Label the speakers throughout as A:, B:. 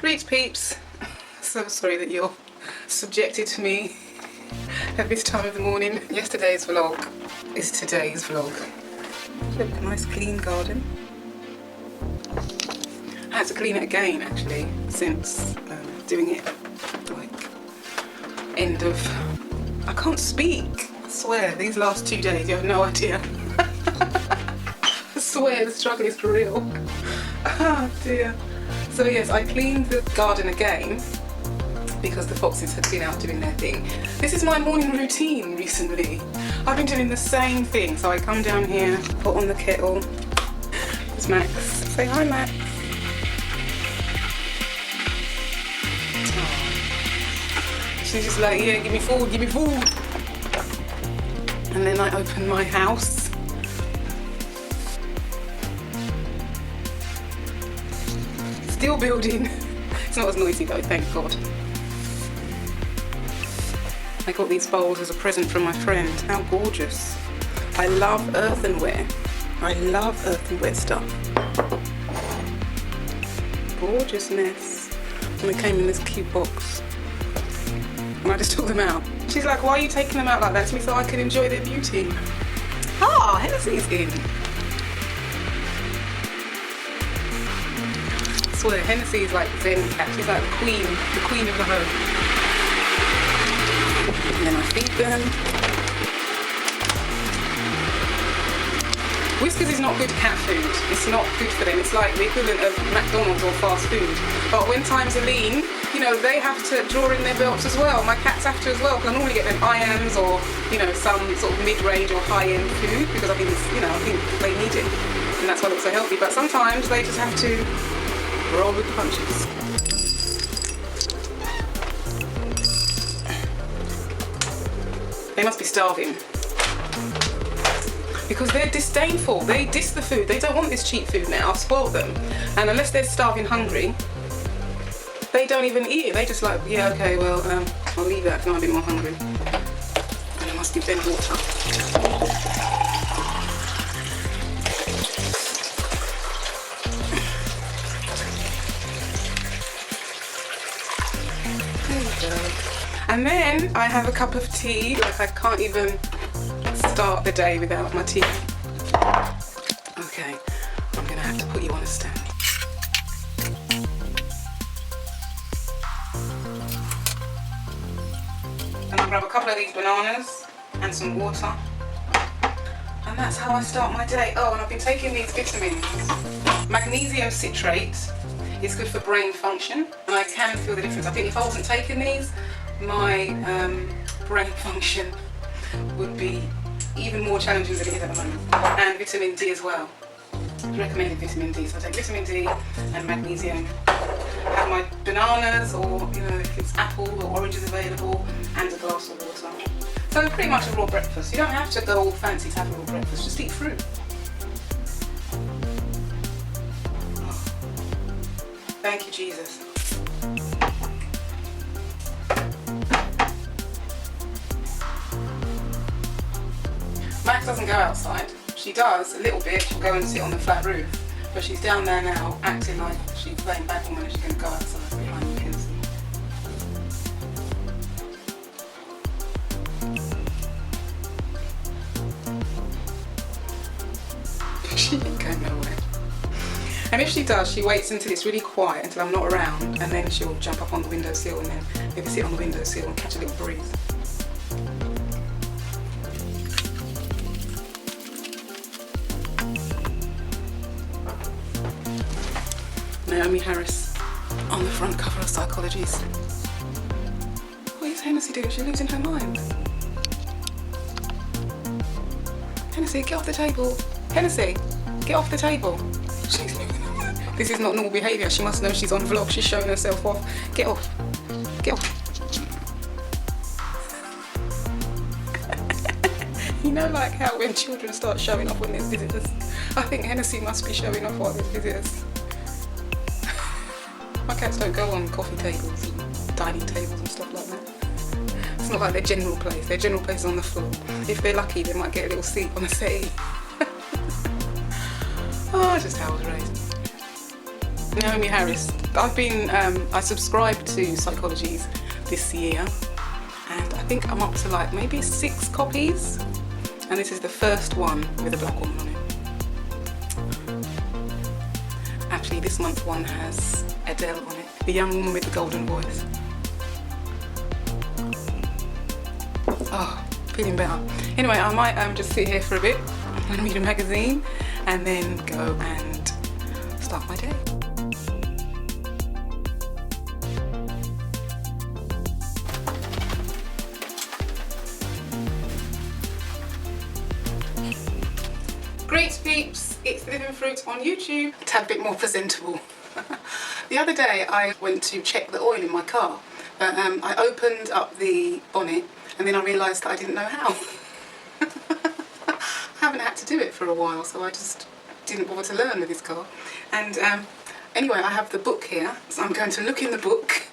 A: Greets peeps. So sorry that you're subjected to me at this time of the morning. Yesterday's vlog is today's vlog. Look, a nice clean garden. I had to clean it again actually since doing it like end of... I can't speak. I swear, these last 2 days you have no idea. I swear the struggle is real. Oh dear. So yes, I cleaned the garden again because the foxes had been out doing their thing. This is my morning routine recently. I've been doing the same thing. So I come down here, put on the kettle. There's Max. Say hi, Max. Oh. She's just like, yeah, give me food, give me food. And then I open my house. Still building. It's not as noisy though, thank God. I got these bowls as a present from my friend. How gorgeous. I love earthenware. I love earthenware stuff. Gorgeousness. And they came in this cute box. And I just took them out. She's like, why are you taking them out like that to me so I can enjoy their beauty? Ah, Hennessy's in. I swear, Hennessy is like Zen cat. She's like the queen of the home. And then I feed them. Whiskas is not good cat food. It's not good for them. It's like the equivalent of McDonald's or fast food. But when times are lean, you know, they have to draw in their belts as well. My cats have to as well. Because I normally get them IAMs or, you know, some sort of mid-range or high-end food because I think it's, you know, I think they need it. And that's why it looks so healthy. But sometimes they just have to roll with the punches. They must be starving. Because they're disdainful. They diss the food. They don't want this cheap food now. I've spoiled them. And unless they're starving hungry, they don't even eat it. They just like, yeah, okay, well, I'll leave that because I'm a bit more hungry. And I must give them water. And then I have a cup of tea. Like I can't even start the day without my tea. Okay, I'm gonna have to put you on a stand. And I'll grab a couple of these bananas and some water. And that's how I start my day. Oh, and I've been taking these vitamins. Magnesium citrate is good for brain function. And I can feel the difference. I think if I wasn't taking these, my brain function would be even more challenging than it is at the moment. And vitamin D as well. Recommended vitamin D. So I take vitamin D and magnesium. Have my bananas, or you know, if it's apple or oranges available, and a glass of water. So pretty much a raw breakfast. You don't have to go all fancy to have a raw breakfast. Just eat fruit. Oh. Thank you, Jesus. Max doesn't go outside. She does a little bit. She'll go and sit on the flat roof. But she's down there now, acting like she's laying back on when she's going to go outside behind the kids. She ain't going nowhere. And if she does, she waits until it's really quiet, until I'm not around, and then she'll jump up on the windowsill and then maybe sit on the windowsill and catch a little breeze. Naomi Harris on the front cover of Psychologies. What is Hennessy doing? She lives in her mind. Hennessy, get off the table. Hennessy, get off the table. This is not normal behaviour. She must know she's on vlog. She's showing herself off. Get off. Get off. You know, like how when children start showing off when there's visitors. I think Hennessy must be showing off while there's visitors. My cats don't go on coffee tables and dining tables and stuff like that. It's not like their general place. Their general place is on the floor. If they're lucky, they might get a little seat on a settee. Oh, just how I was raised. Naomi Harris. I've been, I subscribed to Psychologies this year, and I think I'm up to like maybe 6 copies, and this is the first one with a black woman on it. Actually, this month's one has Adele on it, the young woman with the golden voice. Oh, feeling better. Anyway, I might just sit here for a bit and read a magazine and then go and start my day. Great peeps, it's Living Fruit on YouTube. A tad bit more presentable. The other day I went to check the oil in my car, but I opened up the bonnet and then I realised that I didn't know how. I haven't had to do it for a while, so I just didn't bother to learn with this car. And anyway, I have the book here, so I'm going to look in the book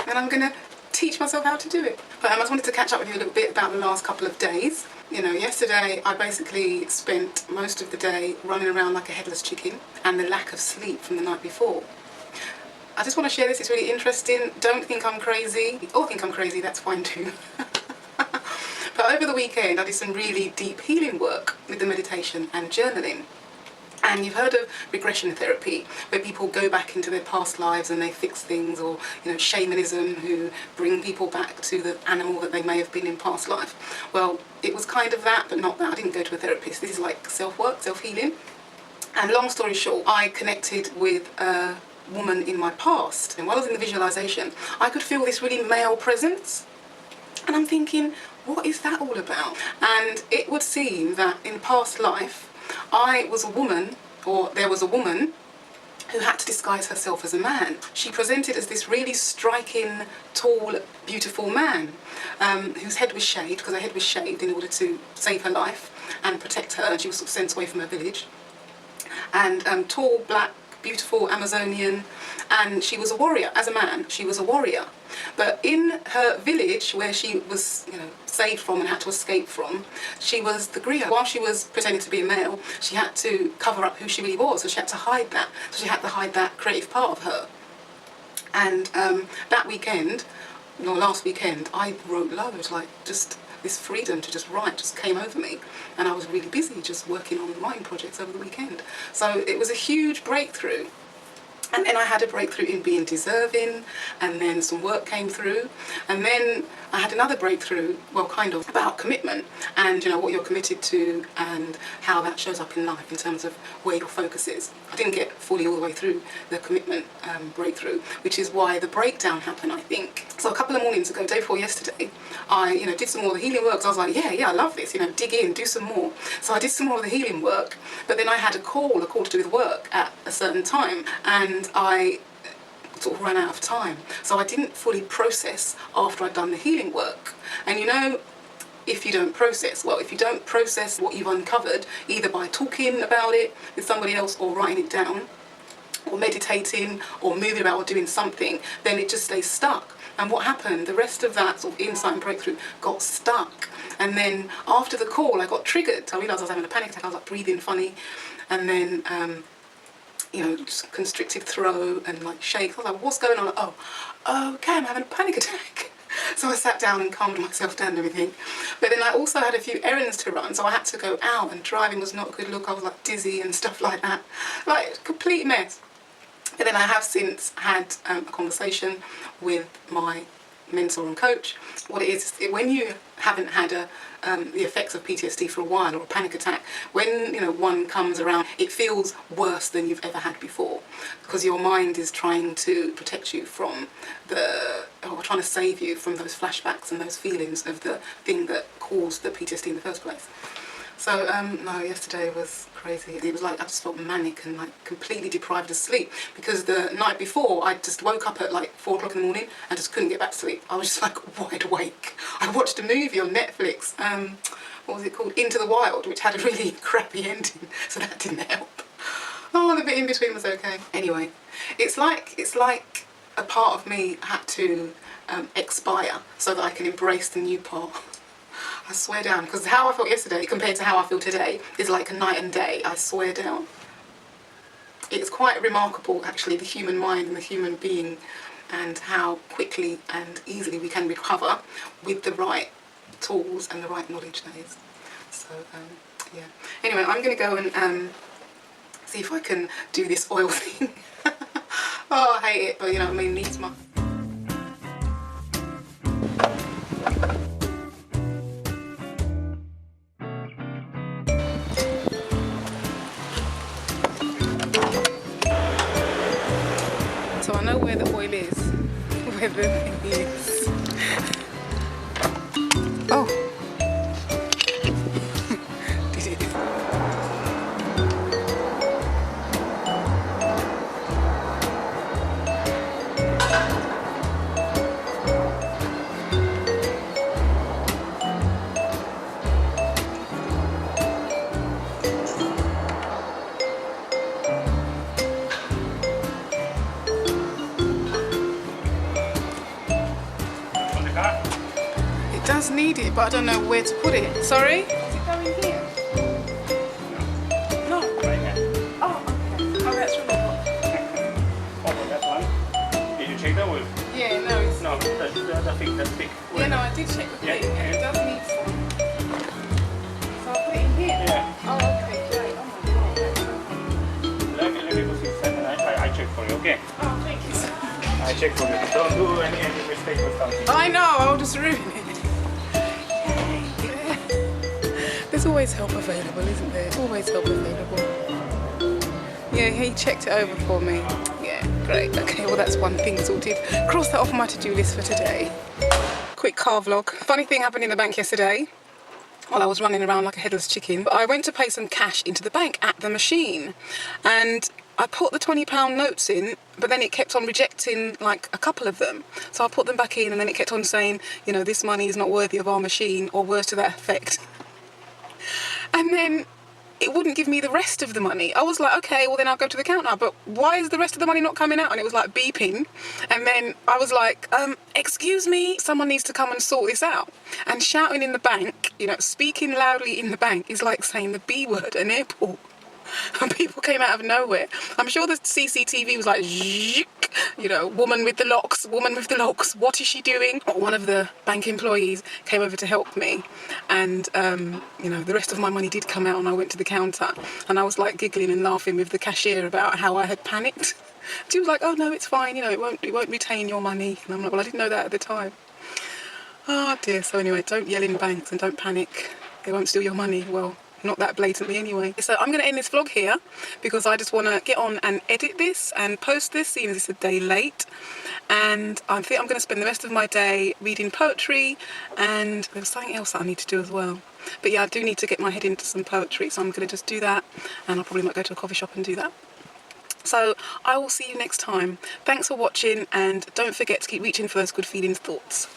A: and I'm going to teach myself how to do it. But I just wanted to catch up with you a little bit about the last couple of days. You know, yesterday I basically spent most of the day running around like a headless chicken, and the lack of sleep from the night before. I just want to share this, it's really interesting. Don't think I'm crazy, or think I'm crazy, that's fine too. But over the weekend I did some really deep healing work with the meditation and journaling. And you've heard of regression therapy, where people go back into their past lives and they fix things, or, you know, shamanism, who bring people back to the animal that they may have been in past life. Well, it was kind of that, but not that. I didn't go to a therapist. This is like self-work, self-healing. And long story short, I connected with a woman in my past, and while I was in the visualization, I could feel this really male presence. And I'm thinking, what is that all about? And it would seem that in past life, I was a woman, or there was a woman, who had to disguise herself as a man. She presented as this really striking, tall, beautiful man, whose head was shaved, because her head was shaved in order to save her life and protect her, and she was sort of sent away from her village. And tall, black, beautiful, Amazonian, and she was a warrior. As a man, she was a warrior. But in her village, where she was, you know, saved from and had to escape from, she was the griot. While she was pretending to be a male, she had to cover up who she really was, so she had to hide that. So she had to hide that creative part of her. And that weekend, or last weekend, I wrote loads, like just this freedom to just write just came over me, and I was really busy just working on writing projects over the weekend. So it was a huge breakthrough. And then I had a breakthrough in being deserving, and then some work came through, and then I had another breakthrough, well, kind of, about commitment, and, you know, what you're committed to and how that shows up in life in terms of where your focus is. I didn't get fully all the way through the commitment breakthrough, which is why the breakdown happened, I think. So a couple of mornings ago, day before yesterday, I, you know, did some more of the healing work. So I was like, yeah, I love this, you know, dig in, do some more. So I did some more of the healing work, but then I had a call to do with work at a certain time, and I sort of ran out of time. So I didn't fully process after I'd done the healing work. And you know, if you don't process what you've uncovered, either by talking about it with somebody else, or writing it down, or meditating, or moving about, or doing something, then it just stays stuck. And what happened, the rest of that sort of insight and breakthrough got stuck. And then after the call, I got triggered. I realised I was having a panic attack. I was like breathing funny, and then you know, just constricted throat and like shakes. I was like, what's going on? Oh, okay, I'm having a panic attack. So I sat down and calmed myself down and everything. But then I also had a few errands to run, so I had to go out, and driving was not a good look. I was like dizzy and stuff like that. Like, complete mess. But then I have since had a conversation with my mentor and coach. What it is, when you haven't had the effects of PTSD for a while, or a panic attack, when, you know, one comes around, it feels worse than you've ever had before, because your mind is trying to protect you from trying to save you from those flashbacks and those feelings of the thing that caused the PTSD in the first place. So no, yesterday was crazy. It was like I just felt manic and like completely deprived of sleep, because the night before I just woke up at like 4 o'clock in the morning and just couldn't get back to sleep. I was just like wide awake. I watched a movie on Netflix, what was it called? Into the Wild, which had a really crappy ending, so that didn't help. Oh, the bit in between was okay. Anyway, it's like a part of me had to expire so that I can embrace the new part. I swear down, because how I felt yesterday compared to how I feel today is like a night and day. I swear down. it's quite remarkable actually, the human mind and the human being, and how quickly and easily we can recover with the right tools and the right knowledge, that is. So yeah, anyway, I'm going to go and see if I can do this oil thing. Oh, I hate it, but you know what I mean, needs must. So I know where the oil is, where the thing is. Oh. Did it? It does need it, but I don't know where to put it. Sorry? Is it going here? No.
B: Right here.
A: Oh, okay. Oh, that's really good.
B: Oh, that one. Did you check the oil?
A: Yeah, no, it's...
B: No, the thick.
A: Yeah, no, I did check the thing, and it does need some. So I'll put it in here?
B: Yeah.
A: Oh, okay, great. Oh my God.
B: Let me go see and I check for you, okay?
A: Oh, thank you so much.
B: I check for you. Don't do any mistake with something.
A: I know, I'll just ruin it. There's always help available, isn't there? Always help available. Yeah, he checked it over for me. Yeah, great. Okay, well that's one thing sorted. Cross that off my to-do list for today. Quick car vlog. Funny thing happened in the bank yesterday while I was running around like a headless chicken. I went to pay some cash into the bank at the machine, and I put the £20 notes in, but then it kept on rejecting like a couple of them. So I put them back in, and then it kept on saying, you know, this money is not worthy of our machine, or words to that effect. And then it wouldn't give me the rest of the money. I was like, okay, well then I'll go to the counter, but why is the rest of the money not coming out? And it was like beeping. And then I was like, excuse me, someone needs to come and sort this out. And shouting in the bank, you know, speaking loudly in the bank is like saying the B word, an airport. And people came out of nowhere. I'm sure the CCTV was like, you know, woman with the locks, what is she doing? One of the bank employees came over to help me, and you know, the rest of my money did come out, and I went to the counter, and I was like giggling and laughing with the cashier about how I had panicked. She was like, oh no, it's fine, you know, it won't retain your money. And I'm like, well, I didn't know that at the time. Oh dear. So anyway, don't yell in banks and don't panic. They won't steal your money. Well, not that blatantly anyway. So I'm going to end this vlog here because I just want to get on and edit this and post this, seeing as it's a day late. And I think I'm going to spend the rest of my day reading poetry, and there's something else that I need to do as well. But yeah, I do need to get my head into some poetry, so I'm going to just do that, and I probably might go to a coffee shop and do that. So I will see you next time. Thanks for watching, and don't forget to keep reaching for those good feelings thoughts.